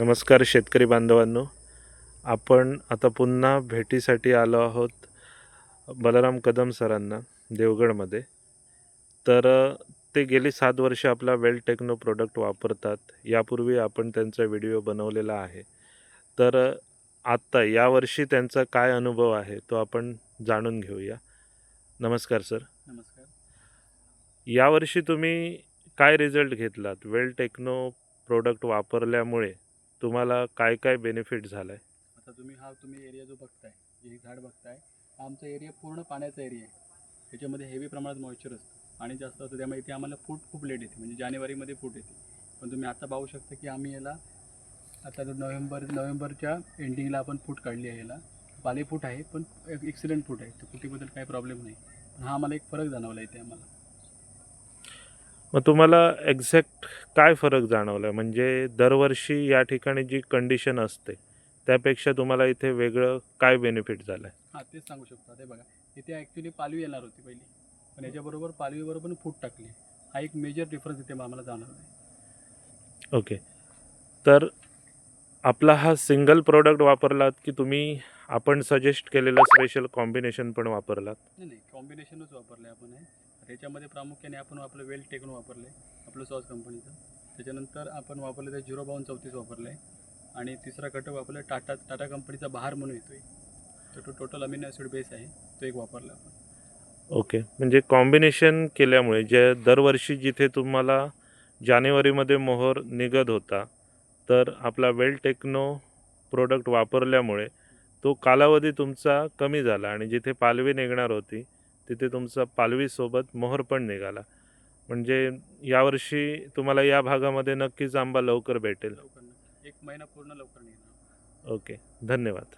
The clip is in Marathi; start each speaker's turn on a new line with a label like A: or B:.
A: नमस्कार शेतकरी बांधवांनो. आपण आता पुन्हा भेटीसाठी आलो आहोत बलराम कदम सरांना देवगडमध्ये. तर ते गेली 7 वर्ष आपला वेल टेक्नो प्रोडक्ट वापरतात. यापूर्वी आपण त्यांचा व्हिडिओ बनवलेला आहे. तर आत्ता यावर्षी त्यांचा काय अनुभव आहे तो आपण जाणून घेऊया. नमस्कार सर.
B: नमस्कार.
A: यावर्षी तुम्ही काय रिझल्ट घेतलात? वेल टेक्नो प्रोडक्ट वापरल्यामुळे तुम्हाला काय काय बेनिफिट झालाय?
B: आता तुम्ही एरिया जो बघताय, जे झाड बघताय, हा आमचा एरिया पूर्ण पाण्याचा एरिया आहे. त्याच्यामध्ये हेवी प्रमाणात मॉइश्चर असतं, पाणी जास्त असतं, त्यामुळे इथे आम्हाला फूट खूप लेट येते, म्हणजे जानेवारीमध्ये फूट येते. पण तुम्ही आता पाहू शकता की आम्ही याला आता नोव्हेंबरच्या एंडिंगला आपण फूट काढली आहे. याला पाली फूट आहे, पण एक्सिलेंट फूट आहे, तर फुटीबद्दल काही प्रॉब्लेम नाही. पण हा आम्हाला एक फरक जाणवला इथे आम्हाला.
A: मग तुम्हाला एक्झॅक्ट काय फरक जाणवला? म्हणजे दरवर्षी या ठिकाणी जी कंडिशन असते त्यापेक्षा तुम्हाला इथे वेगळं काय बेनिफिट झालं आहे?
B: हां, तेच सांगू शकतो. ते बघा, इथे ॲक्च्युली पालवी येणार होती पहिली, पण याच्याबरोबर पालवीबरोबर पण फूट टाकली. हा एक मेजर डिफरन्स इथे आम्हाला जाणवला आहे.
A: ओके. तर आपला हा सिंगल प्रोडक्ट वापरलात की तुम्ही आपण सजेस्ट केलेलं स्पेशल कॉम्बिनेशन पण वापरलात?
B: नाही, कॉम्बिनेशनच वापरलं आहे आपण हे. त्याच्यामध्ये प्रामुख्याने आपण आपलं वेल टेक्नो वापरलं आहे, आपलं सॉस कंपनीचं. त्याच्यानंतर आपण वापरलं ते 05234 वापरलं आहे. आणि तिसरा घटक वापरला टाटा कंपनीचा बहार म्हणून येतो आहे. तर तो टोटल अमिनो ॲसिड बेस आहे, तो एक वापरला आपण.
A: ओके. म्हणजे कॉम्बिनेशन केल्यामुळे जे दरवर्षी जिथे तुम्हाला जानेवारीमध्ये मोहर निघत होता, तर आपला वेल टेक्नो प्रोडक्ट वापरल्यामुळे तो कालावधी तुमचा कमी झाला आणि जिथे पालवी निघणार होती, तिथे तुमचा पालवीसोबत मोहर पण निघाला. म्हणजे यावर्षी तुम्हाला या भागामध्ये नक्कीच आंबा लवकर भेटेल.
B: लवकर, एक महिना पूर्ण लवकर निघणार.
A: ओके. धन्यवाद.